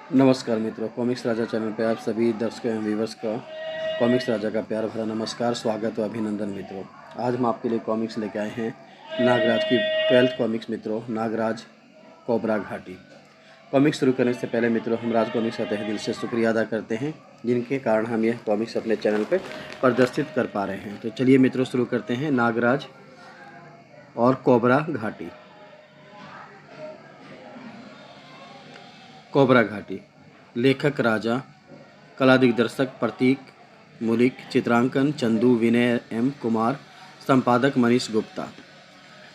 नमस्कार मित्रों, कॉमिक्स राजा चैनल पे आप सभी दर्शकों एवं व्यूवर्स का कॉमिक्स राजा का प्यार भरा नमस्कार, स्वागत और अभिनंदन मित्रों। आज हम आपके लिए कॉमिक्स लेके आए हैं नागराज की 12th कॉमिक्स मित्रों, नागराज कोबरा घाटी। कॉमिक्स शुरू करने से पहले मित्रों हम राज कॉमिक्स का तहे दिल से शुक्रिया अदा करते हैं, जिनके कारण हम यह कॉमिक्स अपने चैनल पर प्रदर्शित कर पा रहे हैं। तो चलिए मित्रों शुरू करते हैं नागराज और कोबरा घाटी। कोबरा घाटी। लेखक राजा, कला दिग्दर्शक प्रतीक मुलिक, चित्रांकन चंदू विनय एम कुमार, संपादक मनीष गुप्ता।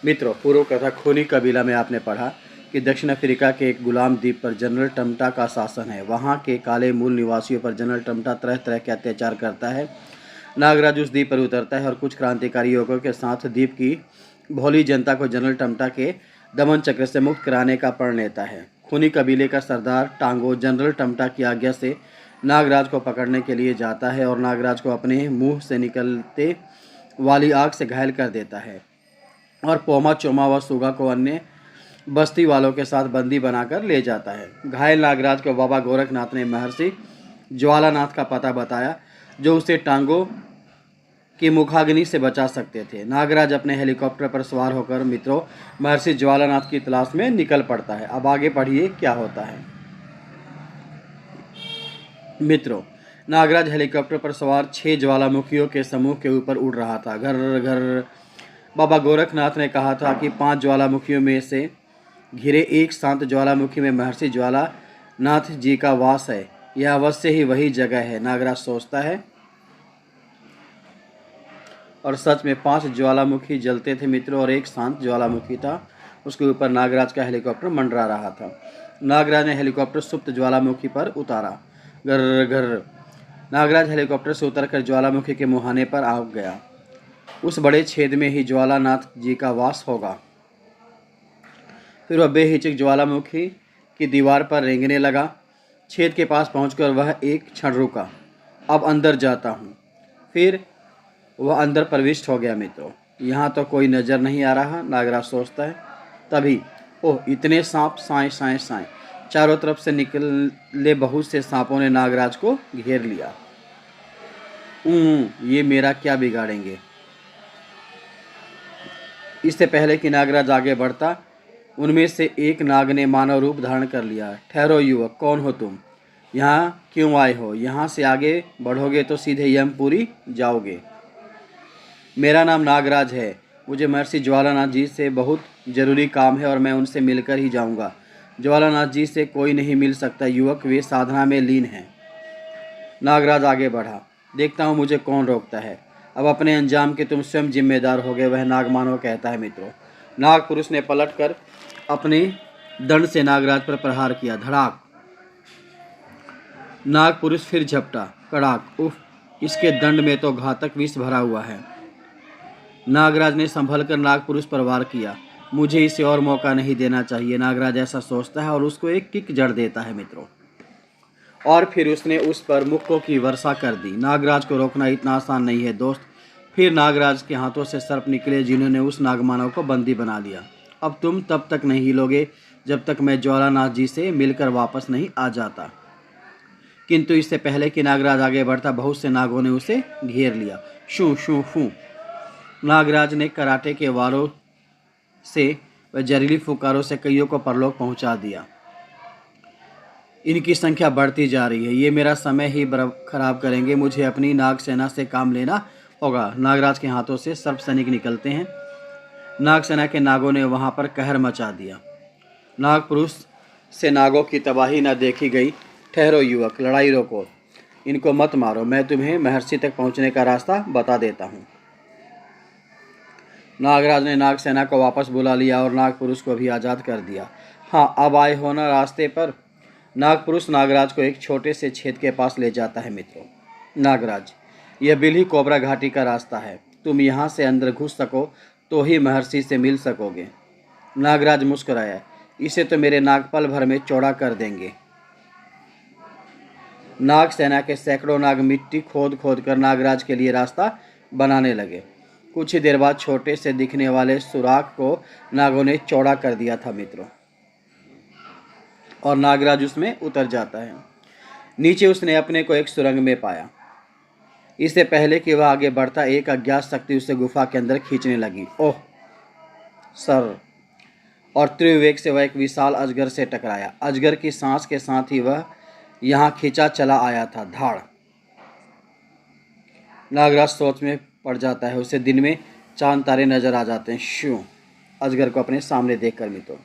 मित्रों, पूर्व कथा खूनी कबीला में आपने पढ़ा कि दक्षिण अफ्रीका के एक गुलाम द्वीप पर जनरल टमटा का शासन है। वहाँ के काले मूल निवासियों पर जनरल टमटा तरह तरह के अत्याचार करता है। नागराज उस द्वीप पर उतरता है और कुछ क्रांतिकारी युवकों के साथ द्वीप की भोली जनता को जनरल टमटा के दमन चक्र से मुक्त कराने का प्रण लेता है। खूनी कबीले का सरदार टांगो जनरल टमटा की आज्ञा से नागराज को पकड़ने के लिए जाता है और नागराज को अपने मुंह से निकलते वाली आग से घायल कर देता है और पोमा चोमा व सुगा को अन्य बस्ती वालों के साथ बंदी बनाकर ले जाता है। घायल नागराज को बाबा गोरखनाथ ने महर्षि ज्वालानाथ का पता बताया, जो उसे टांगो की मुखाग्नि से बचा सकते थे। नागराज अपने हेलीकॉप्टर पर सवार होकर मित्रों महर्षि ज्वालानाथ की तलाश में निकल पड़ता है। अब आगे पढ़िए क्या होता है। मित्रों, नागराज हेलीकॉप्टर पर सवार 6 ज्वालामुखियों के समूह के ऊपर उड़ रहा था। घर घर बाबा गोरखनाथ ने कहा था कि 5 ज्वालामुखियों में से घिरे एक शांत ज्वालामुखी में महर्षि ज्वालानाथ जी का वास है। यह अवश्य ही वही जगह है, नागराज सोचता है। और सच में 5 ज्वालामुखी जलते थे मित्रों और एक शांत ज्वालामुखी था। उसके ऊपर नागराज का हेलीकॉप्टर मंडरा रहा था। नागराज ने हेलीकॉप्टर सुप्त ज्वालामुखी पर उतारा। घर घर नागराज हेलीकॉप्टर से उतरकर ज्वालामुखी के मुहाने पर आ गया। उस बड़े छेद में ही ज्वालानाथ जी का वास होगा। फिर वह बेहिचक ज्वालामुखी की दीवार पर रेंगने लगा। छेद के पास पहुंचकर वह एक क्षण रुका। अब अंदर जाता हूँ। फिर वह अंदर प्रविष्ट हो गया मित्रों। यहाँ तो कोई नज़र नहीं आ रहा, नागराज सोचता है। तभी ओह, इतने सांप, साएं साएं साएं। चारों तरफ से निकले बहुत से सांपों ने नागराज को घेर लिया। ये मेरा क्या बिगाड़ेंगे। इससे पहले कि नागराज आगे बढ़ता, उनमें से एक नाग ने मानव रूप धारण कर लिया। ठहरो युवक, कौन हो तुम? यहाँ क्यों आए हो? यहाँ से आगे बढ़ोगे तो सीधे यमपुरी जाओगे। मेरा नाम नागराज है। मुझे महर्षि ज्वालानाथ जी से बहुत ज़रूरी काम है और मैं उनसे मिलकर ही जाऊंगा। ज्वालानाथ जी से कोई नहीं मिल सकता युवक, वे साधना में लीन हैं। नागराज आगे बढ़ा। देखता हूँ मुझे कौन रोकता है। अब अपने अंजाम के तुम स्वयं जिम्मेदार हो गए, वह नागमानव कहता है मित्रों। नाग पुरुष ने पलटकर अपने दंड से नागराज पर प्रहार किया। धड़ाक। नाग पुरुष फिर झपटा। कड़ाक। उफ, इसके दंड में तो घातक विष भरा हुआ है। नागराज ने संभलकर नागपुरुष पर वार किया। मुझे इसे और मौका नहीं देना चाहिए, नागराज ऐसा सोचता है और उसको एक किक जड़ देता है मित्रों। और फिर उसने उस पर मुक्कों की वर्षा कर दी। नागराज को रोकना इतना आसान नहीं है दोस्त। फिर नागराज के हाथों से सर्प निकले, जिन्होंने उस नागमानव को बंदी बना लिया। अब तुम तब तक नहीं हिलोगे जब तक मैं ज्वालानाथ जी से मिलकर वापस नहीं आ जाता। किंतु इससे पहले कि नागराज आगे बढ़ता, बहुत से नागों ने उसे घेर लिया। शू शू फू। नागराज ने कराटे के वारों से व जहरीली फुकारों से कईयों को परलोक पहुंचा दिया। इनकी संख्या बढ़ती जा रही है। ये मेरा समय ही खराब करेंगे। मुझे अपनी नाग सेना से काम लेना होगा। नागराज के हाथों से सर्प सैनिक निकलते हैं। नाग सेना के नागों ने वहां पर कहर मचा दिया। नाग पुरुष से नागों की तबाही न देखी गई। ठहरो युवक, लड़ाई रोको, इनको मत मारो। मैं तुम्हें महर्षि तक पहुंचने का रास्ता बता देता हूँ। नागराज ने नाग सेना को वापस बुला लिया और नाग पुरुष को भी आज़ाद कर दिया। हाँ, अब आए हो ना रास्ते पर। नाग पुरुष नागराज को एक छोटे से छेद के पास ले जाता है मित्रों। नागराज, यह बिल्ही कोबरा घाटी का रास्ता है। तुम यहाँ से अंदर घुस सको तो ही महर्षि से मिल सकोगे। नागराज मुस्कुराया। इसे तो मेरे नाग पल भर में चौड़ा कर देंगे। नाग सेना के सैकड़ों नाग मिट्टी खोद खोद कर नागराज के लिए रास्ता बनाने लगे। कुछ ही देर बाद छोटे से दिखने वाले सुराख को नागों ने चौड़ा कर दिया था मित्रों। और नागराज उसमें उतर जाता है। नीचे उसने अपने को एक सुरंग में पाया। इससे पहले कि वह आगे बढ़ता, एक अज्ञात शक्ति उसे गुफा के अंदर खींचने लगी। Oh sir! और त्रिवेग से वह एक विशाल अजगर से टकराया। अजगर की सांस के साथ ही वह यहाँ खींचा चला आया था। धाड़! नागराज सोच में पड़ जाता है। उसे दिन में चांद तारे नजर आ जाते हैं। श्यों! अजगर को अपने सामने देखकर मित्रों,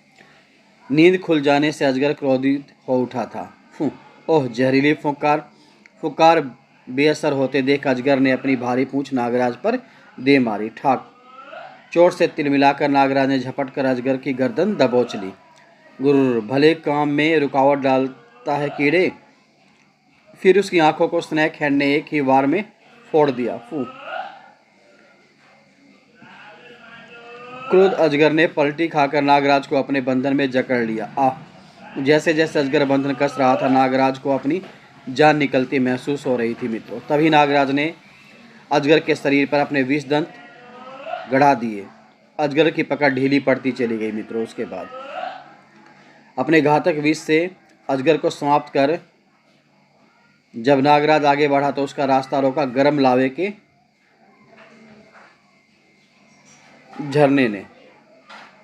नींद खुल जाने से अजगर क्रोधित हो उठा था। ओह! जहरीली फुकार! फुकार बेअसर होते देख अजगर ने अपनी भारी पूंछ नागराज पर दे मारी। ठाक! चोट से तिलमिलाकर नागराज ने झपट कर अजगर की गर्दन दबोच ली। गुर्र! भले काम में रुकावट डालता है कीड़े। फिर उसकी आंखों को स्नेक हैंड ने एक ही वार में फोड़ दिया। क्रोध अजगर ने पलटी खाकर नागराज को अपने बंधन में जकड़ लिया। आह! जैसे जैसे अजगर बंधन कस रहा था, नागराज को अपनी जान निकलती महसूस हो रही थी मित्रों। तभी नागराज ने अजगर के शरीर पर अपने विष दंत गड़ा दिए। अजगर की पकड़ ढीली पड़ती चली गई मित्रों। उसके बाद अपने घातक विष से अजगर को समाप्त कर जब नागराज आगे बढ़ा तो उसका रास्ता रोका गर्म लावे के झरने ने।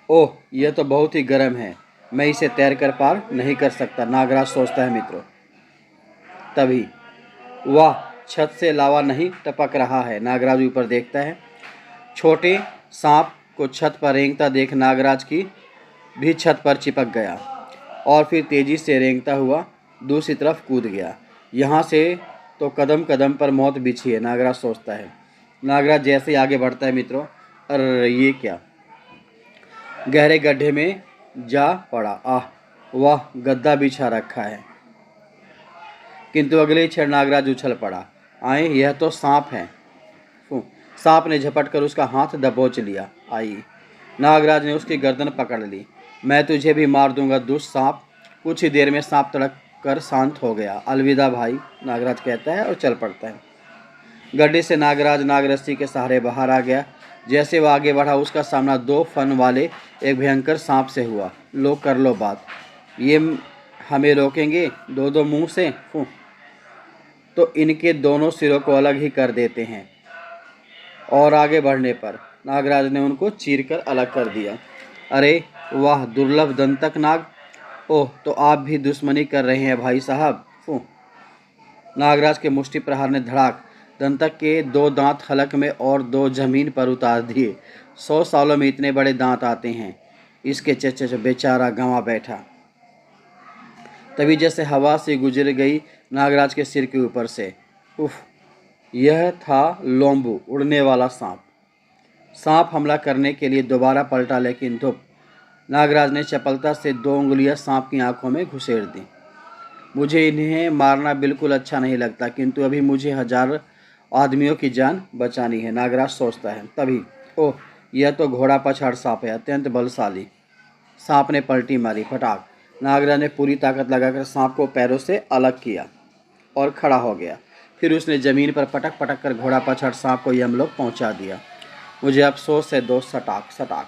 ओह! यह तो बहुत ही गर्म है, मैं इसे तैर कर पार नहीं कर सकता, नागराज सोचता है मित्रों। तभी वाह! छत से लावा नहीं टपक रहा है। नागराज ऊपर देखता है। छोटे सांप को छत पर रेंगता देख नागराज की भी छत पर चिपक गया और फिर तेजी से रेंगता हुआ दूसरी तरफ कूद गया। यहाँ से तो कदम कदम पर मौत बिछी है, नागराज सोचता है। नागराज जैसे ही आगे बढ़ता है मित्रों, अरे ये क्या! गहरे गड्ढे में जा पड़ा। आह! वाह! गद्दा बिछा रखा है। किंतु अगले ही क्षण नागराज उछल पड़ा। आए, यह तो सांप है। सांप ने झपट कर उसका हाथ दबोच लिया। आई! नागराज ने उसकी गर्दन पकड़ ली। मैं तुझे भी मार दूंगा दुष्ट सांप। कुछ ही देर में सांप तड़क कर शांत हो गया। अलविदा भाई, नागराज कहता है और चल पड़ता है। गड्ढे से नागराज नागरस्सी के सहारे बाहर आ गया। जैसे वह आगे बढ़ा, उसका सामना 2 फन वाले एक भयंकर सांप से हुआ। लो कर लो बात, ये हमें रोकेंगे 2-2 मुंह से तो इनके दोनों सिरों को अलग ही कर देते हैं। और आगे बढ़ने पर नागराज ने उनको चीरकर अलग कर दिया। अरे वाह! दुर्लभ दंतक नाग! ओह, तो आप भी दुश्मनी कर रहे हैं भाई साहब। नागराज के मुष्टि प्रहार ने धड़ाक दंतक के 2 दांत हलक में और 2 जमीन पर उतार दिए। 100 सालों में इतने बड़े दांत आते हैं। इसके चचे बेचारा गंवा बैठा। तभी जैसे हवा से गुजर गई नागराज के सिर के ऊपर से। उफ! यह था लोम्बू, उड़ने वाला सांप। सांप हमला करने के लिए दोबारा पलटा, लेकिन धुप! नागराज ने चपलता से 2 उंगलियां सांप की आंखों में घुसेड़ दी। मुझे इन्हें मारना बिल्कुल अच्छा नहीं लगता, किंतु अभी मुझे 1000 आदमियों की जान बचानी है, नागराज सोचता है। तभी ओह! यह तो घोड़ा पछाड़ सांप है, अत्यंत बलशाली। सांप ने पलटी मारी। फटाक! नागराज ने पूरी ताकत लगाकर सांप को पैरों से अलग किया और खड़ा हो गया। फिर उसने जमीन पर पटक पटक कर घोड़ा पछाड़ सांप को यमलोक पहुंचा दिया। मुझे अफसोस है दोस्त। सटाक सटाक!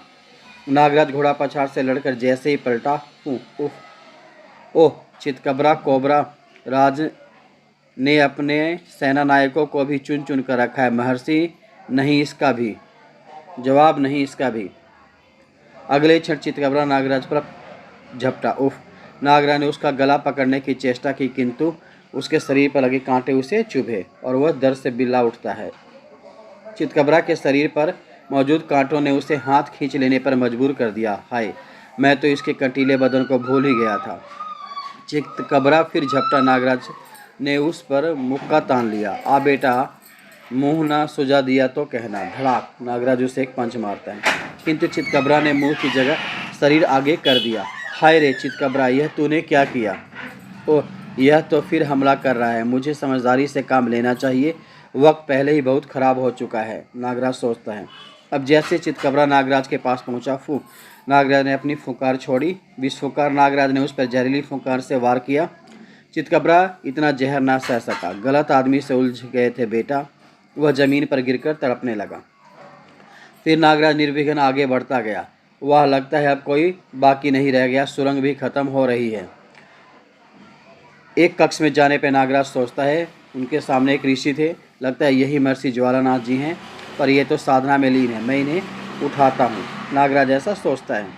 नागराज घोड़ा पछाड़ से लड़कर जैसे ही पलटा, ओह! चितकबरा कोबरा राज ने अपने सेना नायकों को भी चुन चुन कर रखा है। महर्षि नहीं इसका भी जवाब, नहीं इसका भी। अगले क्षण चितकबरा नागराज पर झपटा। उफ! नागराज ने उसका गला पकड़ने की चेष्टा की, किंतु उसके शरीर पर लगे कांटे उसे चुभे और वह दर्द से बिल्ला उठता है। चितकबरा के शरीर पर मौजूद कांटों ने उसे हाथ खींच लेने पर मजबूर कर दिया। हाय, मैं तो इसके कंटीले बदन को भूल ही गया था। चितकबरा फिर झपटा। नागराज ने उस पर मुक्का तान लिया। आ बेटा, मुंह ना सुझा दिया तो कहना। धड़ाक! नागराज उसे एक पंच मारता है, किंतु चितकबरा ने मुंह की जगह शरीर आगे कर दिया। हाय रे चितकबरा, यह तूने क्या किया? ओह, यह तो फिर हमला कर रहा है। मुझे समझदारी से काम लेना चाहिए, वक्त पहले ही बहुत खराब हो चुका है, नागराज सोचता है। अब जैसे चितकबरा नागराज के पास पहुंचा, नागराज ने अपनी फुकार छोड़ी। विष फुकार! नागराज ने उस पर जहरीली फुकार से वार किया। चितकबरा इतना जहर ना सह सका। गलत आदमी से उलझ गए थे बेटा। वह जमीन पर गिरकर तड़पने लगा। फिर नागराज निर्विघ्न आगे बढ़ता गया। वह लगता है अब कोई बाकी नहीं रह गया। सुरंग भी खत्म हो रही है। एक कक्ष में जाने पर नागराज सोचता है उनके सामने एक ऋषि थे, लगता है यही महर्षि ज्वालानाथ जी हैं, पर ये तो साधना में लीन है, मैं इन्हें उठाता हूँ। नागराज ऐसा सोचता है।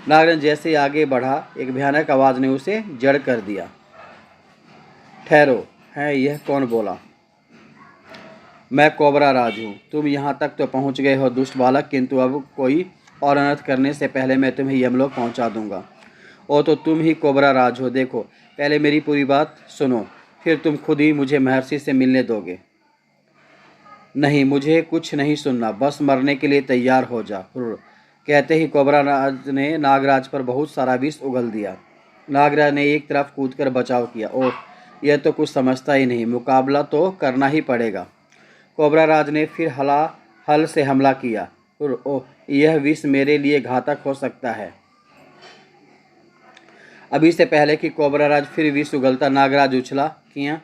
नागराज जैसे ही आगे बढ़ा, एक भयानक आवाज़ ने उसे जड़ कर दिया। ठहरो, है यह कौन बोला? मैं कोबरा राज हूँ। तुम यहाँ तक तो पहुँच गए हो दुष्ट बालक, किंतु अब कोई और अनर्थ करने से पहले मैं तुम्हें यमलोक पहुँचा दूंगा। ओ तो तुम ही कोबरा राज हो। देखो, पहले मेरी पूरी बात सुनो, फिर तुम खुद ही मुझे महर्षि से मिलने दोगे। नहीं, मुझे कुछ नहीं सुनना, बस मरने के लिए तैयार हो जा। कहते ही कोबरा राज ने नागराज पर बहुत सारा विष उगल दिया। नागराज ने एक तरफ कूदकर बचाव किया। ओह, यह तो कुछ समझता ही नहीं, मुकाबला तो करना ही पड़ेगा। कोबरा राज ने फिर हल से हमला किया। ओह, यह विष मेरे लिए घातक हो सकता है। अभी से पहले कि कोबरा राज फिर विष उगलता, नागराज उछला किया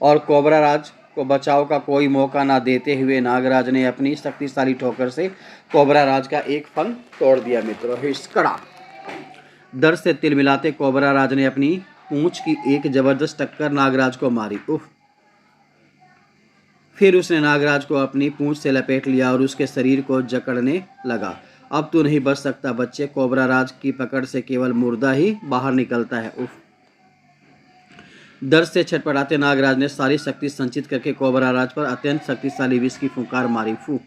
और कोबरा राज को बचाव का कोई मौका ना देते हुए नागराज ने अपनी शक्तिशाली ठोकर से कोबरा राज का एक फंग तोड़ दिया। मित्रों, हिस्कड़ा दर्द से तिलमिलाते कोबरा राज ने अपनी पूंछ की एक जबरदस्त टक्कर नागराज को मारी। उफ! फिर उसने नागराज को अपनी पूंछ से लपेट लिया और उसके शरीर को जकड़ने लगा। अब तू नहीं बच सकता बच्चे, कोबरा राज की पकड़ से केवल मुर्दा ही बाहर निकलता है। उफ! दर्द से छटपटाते नागराज ने सारी शक्ति संचित करके कोबरा राज पर अत्यंत शक्तिशाली विष की फुंकार मारी। फू!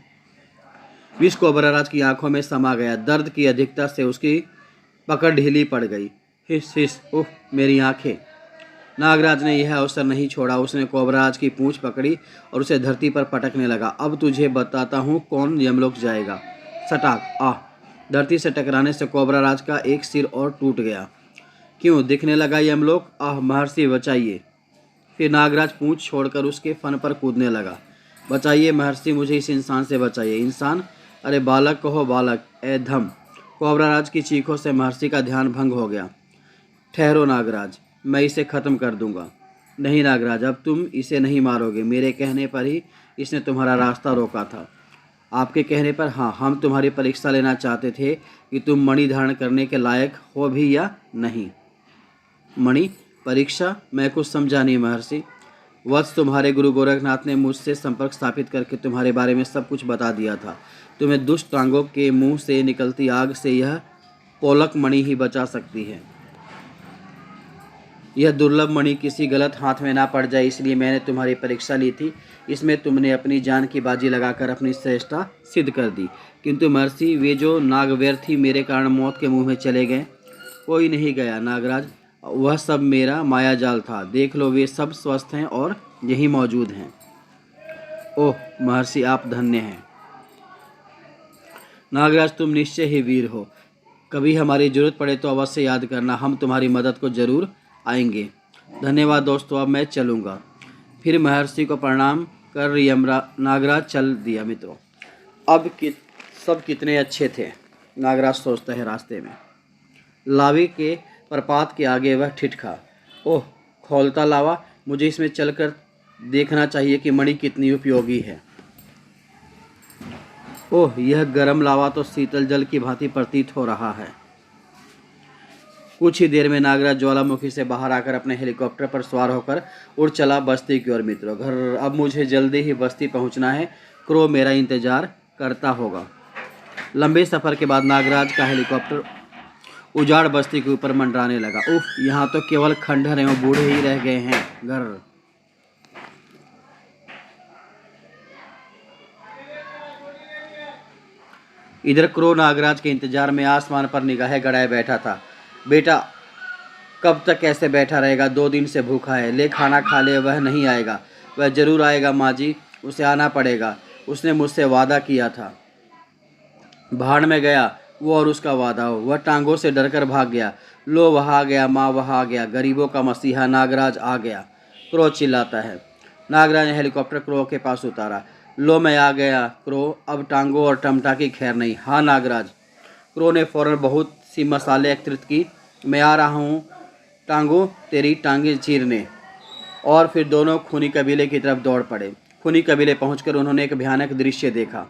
विष कोबरा राज की आंखों में समा गया। दर्द की अधिकता से उसकी पकड़ ढीली पड़ गई। हिस हिस! उफ! मेरी आंखें! नागराज ने यह अवसर नहीं छोड़ा। उसने कोबरा राज की पूंछ पकड़ी और उसे धरती पर पटकने लगा। अब तुझे बताता हूँ कौन यमलोक जाएगा। सटाक! आह! धरती से टकराने से कोबरा राज का एक सिर और टूट गया। क्यों दिखने लगा यमलोक? आह! महर्षि बचाइए! फिर नागराज पूंछ छोड़कर उसके फन पर कूदने लगा। बचाइए महर्षि, मुझे इस इंसान से बचाइए। इंसान? अरे बालक कहो बालक, ए धम! कोबरा राज की चीखों से महर्षि का ध्यान भंग हो गया। ठहरो नागराज, मैं इसे खत्म कर दूंगा। नहीं नागराज, अब तुम इसे नहीं मारोगे। मेरे कहने पर ही इसने तुम्हारा रास्ता रोका था। आपके कहने पर? हाँ, हम तुम्हारी परीक्षा लेना चाहते थे कि तुम मणि धारण करने के लायक हो भी या नहीं। मणि परीक्षा? मैं कुछ समझा नहीं महर्षि। वत्स, तुम्हारे गुरु गोरखनाथ ने मुझसे संपर्क स्थापित करके तुम्हारे बारे में सब कुछ बता दिया था। तुम्हें दुष्ट टांगों के मुंह से निकलती आग से यह पोलक मणि ही बचा सकती है। यह दुर्लभ मणि किसी गलत हाथ में ना पड़ जाए, इसलिए मैंने तुम्हारी परीक्षा ली थी। इसमें तुमने अपनी जान की बाजी लगाकर अपनी श्रेष्ठता सिद्ध कर दी। किंतु महर्षि, वे जो नागव्यर्थी मेरे कारण मौत के मुंह में चले गए। कोई नहीं गया नागराज, वह सब मेरा मायाजाल था। देख लो, वे सब स्वस्थ हैं और यहीं मौजूद हैं। ओह महर्षि, आप धन्य हैं। नागराज, तुम निश्चय ही वीर हो। कभी हमारी जरूरत पड़े तो अवश्य याद करना, हम तुम्हारी मदद को जरूर आएंगे। धन्यवाद दोस्तों, अब मैं चलूँगा। फिर महर्षि को प्रणाम कर नागराज चल दिया। मित्रों, अब सब कितने अच्छे थे, नागराज सोचता है रास्ते में। लावे के प्रपात के आगे वह ठिठका। ओह, खोलता लावा, मुझे इसमें चलकर देखना चाहिए कि मणि कितनी उपयोगी है। ओह, यह गर्म लावा तो शीतल जल की भांति प्रतीत हो रहा है। कुछ ही देर में नागराज ज्वालामुखी से बाहर आकर अपने हेलीकॉप्टर पर सवार होकर उड़ चला बस्ती की ओर। मित्रों, घर अब मुझे जल्दी ही बस्ती पहुंचना है। क्रो मेरा इंतजार करता होगा। लंबे सफर के बाद नागराज का हेलीकॉप्टर उजाड़ बस्ती के ऊपर मंडराने लगा। उफ! यहाँ तो केवल खंडहर एवं बूढ़े ही रह गए हैं। घर इधर क्रो नागराज के इंतजार में आसमान पर निगाहें गड़ाए बैठा था। बेटा कब तक ऐसे बैठा रहेगा? 2 दिन से भूखा है। ले खाना खा ले। वह नहीं आएगा। वह जरूर आएगा माँ जी, उसे आना पड़ेगा। उसने मुझसे वादा किया था। भाड़ में गया वो और उसका वादा हो। वह टांगों से डरकर भाग गया। लो वह आ गया माँ, वह आ गया, गरीबों का मसीहा नागराज आ गया। क्रो चिल्लाता है। नागराज ने हेलीकॉप्टर क्रो के पास उतारा। लो मैं आ गया क्रो, अब टांगों और टमटा की खैर नहीं। हाँ नागराज। क्रो ने फौरन बहुत सी मसाले एकत्रित की। मैं आ रहा हूँ टांगों, तेरी टांगें चीरने। और फिर दोनों खूनी कबीले की तरफ दौड़ पड़े। खूनी कबीले पहुंचकर उन्होंने एक भयानक दृश्य देखा।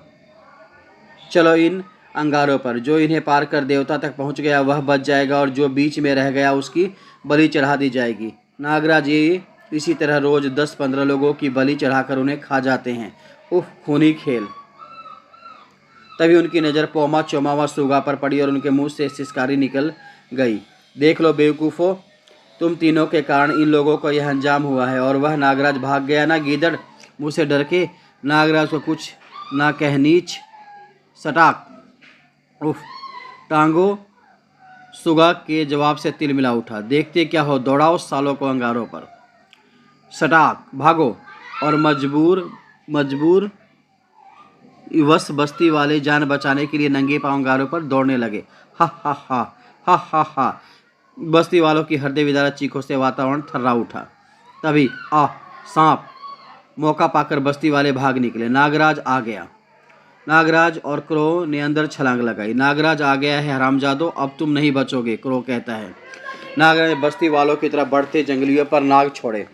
चलो इन अंगारों पर। जो इन्हें पार कर देवता तक पहुंच गया वह बच जाएगा और जो बीच में रह गया उसकी बलि चढ़ा दी जाएगी। नागराज ये इसी तरह रोज 10-15 लोगों की बलि चढ़ाकर उन्हें खा जाते हैं। उफ, खूनी खेल। तभी उनकी नज़र पोमा चोमा व सुगा पर पड़ी और उनके मुंह से सिसकारी निकल गई। देख लो बेवकूफ़ो, तुम तीनों के कारण इन लोगों को यह अंजाम हुआ है। और वह नागराज भाग गया ना गीदड़, मुझसे डर के। नागराज को कुछ ना कह नीच सटाक। उफ, टांगो सुगा के जवाब से तिल मिला उठा। देखते क्या हो, दौड़ाओ सालों को अंगारों पर। सटाक भागो। और मजबूर वश बस्ती वाले जान बचाने के लिए नंगे पांव अंगारों पर दौड़ने लगे। हा हा हा हा हा हा। बस्ती वालों की हृदय विदारक चीखों से वातावरण थर्रा उठा। तभी सांप। मौका पाकर बस्ती वाले भाग निकले। नागराज आ गया। नागराज और क्रो ने अंदर छलांग लगाई। नागराज आ गया है हरामजादो, अब तुम नहीं बचोगे, क्रो कहता है। नागराज ने बस्ती वालों की तरफ बढ़ते जंगलियों पर नाग छोड़े।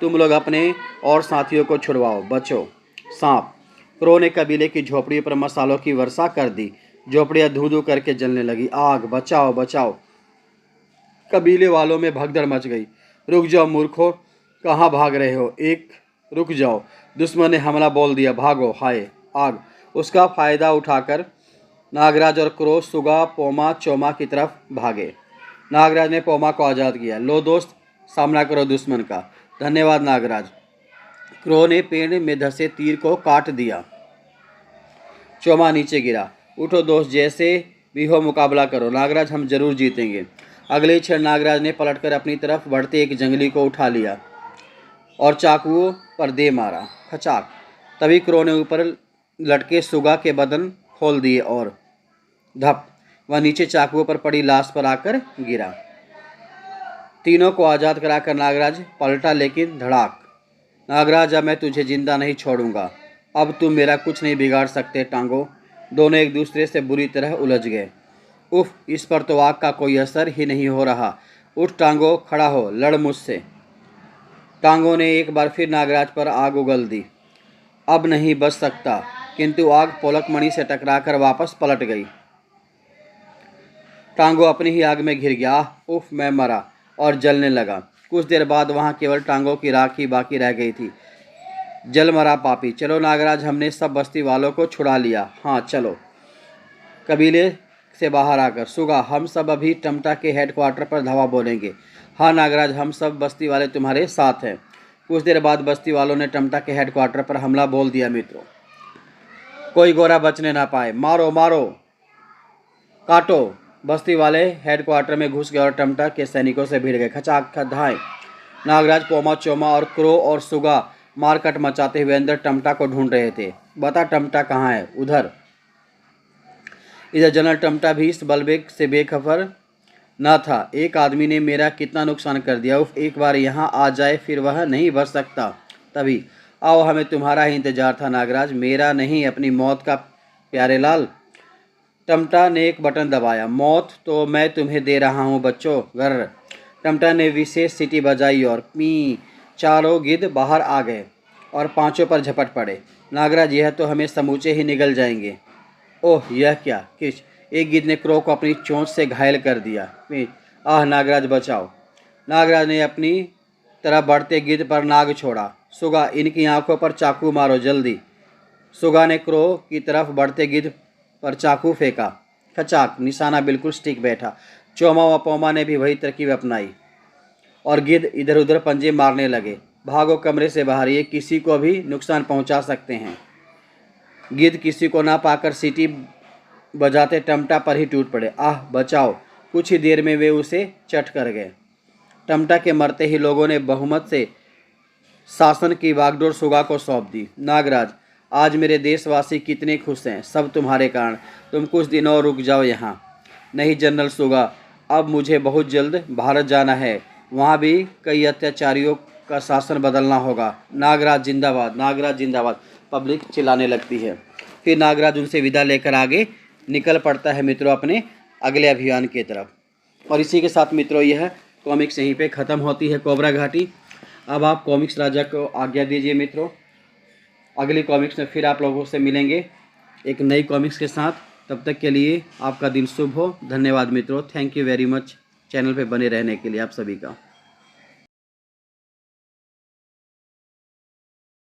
तुम लोग अपने और साथियों को छुड़वाओ, बचो। सांप। क्रो ने कबीले की झोपड़ियों पर मसालों की वर्षा कर दी। झोपड़ियां धू धू करके जलने लगी। आग, बचाओ बचाओ। कबीले वालों में भगदड़ मच गई। रुक जाओ मूर्खों, कहाँ भाग रहे हो? एक रुक जाओ, दुश्मन ने हमला बोल दिया, भागो। हाय आग। उसका फायदा उठाकर नागराज और क्रो सुगा पोमा चोमा की तरफ भागे। नागराज ने पोमा को आज़ाद किया। लो दोस्त, सामना करो दुश्मन का। धन्यवाद नागराज। क्रो ने पेड़ में धंसे तीर को काट दिया। चोमा नीचे गिरा। उठो दोस्त, जैसे भी हो मुकाबला करो। नागराज, हम जरूर जीतेंगे। अगले क्षण नागराज ने पलटकर अपनी तरफ बढ़ते एक जंगली को उठा लिया और चाकुओं पर दे मारा। खचाक। तभी क्रो ने ऊपर लटके सुगा के बदन खोल दिए और धप, वह नीचे चाकुओं पर पड़ी लाश पर आकर गिरा। तीनों को आज़ाद कराकर नागराज पलटा, लेकिन धड़ाक। नागराज, अब मैं तुझे जिंदा नहीं छोड़ूंगा। अब तुम मेरा कुछ नहीं बिगाड़ सकते टांगो। दोनों एक दूसरे से बुरी तरह उलझ गए। उफ, इस पर तो आग का कोई असर ही नहीं हो रहा। उठ टांगो, खड़ा हो, लड़ मुझसे। टांगो ने एक बार फिर नागराज पर आग उगल दी। अब नहीं बच सकता, किंतु आग पोलकमणि से टकराकर वापस पलट गई। टांगो अपनी ही आग में घिर गया। उफ, मैं मरा और जलने लगा। कुछ देर बाद वहां केवल टांगों की राख ही बाकी रह गई थी। जल मरा पापी। चलो नागराज, हमने सब बस्ती वालों को छुड़ा लिया। हाँ चलो। कबीले से बाहर आकर सुगा, हम सब अभी टमटा के हेडक्वार्टर पर धावा बोलेंगे। हाँ नागराज, हम सब बस्ती वाले तुम्हारे साथ हैं। कुछ देर बाद बस्ती वालों ने टमटा के हेडक्वार्टर पर हमला बोल दिया। मित्रों, कोई गोरा बचने ना पाए। मारो मारो, काटो। बस्ती वाले हेडक्वार्टर में घुस गए और टमटा के सैनिकों से भिड़ गए। खचाक खचाक। नागराज, पोमा चोमा और क्रो और सुगा मारकट मचाते हुए अंदर टमटा को ढूंढ रहे थे। बता टमटा कहाँ है? उधर। इधर जनरल टमटा भी इस बलबेग से बेखबर न था। एक आदमी ने मेरा कितना नुकसान कर दिया। उफ, एक बार यहाँ आ जाए फिर वह नहीं बच सकता। तभी आओ, हमें तुम्हारा ही इंतजार था नागराज, मेरा नहीं, अपनी मौत का। प्यारे लाल। टमटा ने एक बटन दबाया। मौत तो मैं तुम्हें दे रहा हूँ बच्चों। गर्र। टमटा ने विशेष सीटी बजाई और पी। चारों गिद्ध बाहर आ गए और पांचों पर झपट पड़े। नागराज, यह तो हमें समूचे ही निगल जाएंगे। ओह, यह क्या? किश। एक गिद्ध ने क्रो को अपनी चोंच से घायल कर दिया। आह नागराज, बचाओ। नागराज ने अपनी तरफ बढ़ते गिद्ध पर नाग छोड़ा। सुगा, इनकी आंखों पर चाकू मारो जल्दी। सुगा ने क्रो की तरफ बढ़ते गिद्ध पर चाकू फेंका। खचाक, निशाना बिल्कुल स्टिक बैठा। चोमा व पोमा ने भी वही तरकीब अपनाई और गिद्ध इधर उधर पंजे मारने लगे। भागो कमरे से बाहर, ये किसी को भी नुकसान पहुंचा सकते हैं। गिद्ध किसी को ना पाकर सीटी बजाते टमटा पर ही टूट पड़े। आह बचाओ। कुछ ही देर में वे उसे चट कर गए। टमटा के मरते ही लोगों ने बहुमत से शासन की बागडोर सुगा को सौंप दी। नागराज, आज मेरे देशवासी कितने खुश हैं, सब तुम्हारे कारण। तुम कुछ दिन और रुक जाओ यहाँ। नहीं जनरल सुगा, अब मुझे बहुत जल्द भारत जाना है। वहाँ भी कई अत्याचारियों का शासन बदलना होगा। नागराज जिंदाबाद, नागराज जिंदाबाद। पब्लिक चिल्लाने लगती है। फिर नागराज उनसे विदा लेकर आगे निकल पड़ता है मित्रों अपने अगले अभियान की तरफ। और इसी के साथ मित्रों यह कॉमिक्स यहीं पे ख़त्म होती है, कोबरा घाटी। अब आप कॉमिक्स राजा को आज्ञा दीजिए मित्रों। अगली कॉमिक्स में फिर आप लोगों से मिलेंगे एक नई कॉमिक्स के साथ। तब तक के लिए आपका दिन शुभ हो। धन्यवाद मित्रों, thank you very much channel पे बने रहने के लिए आप सभी का।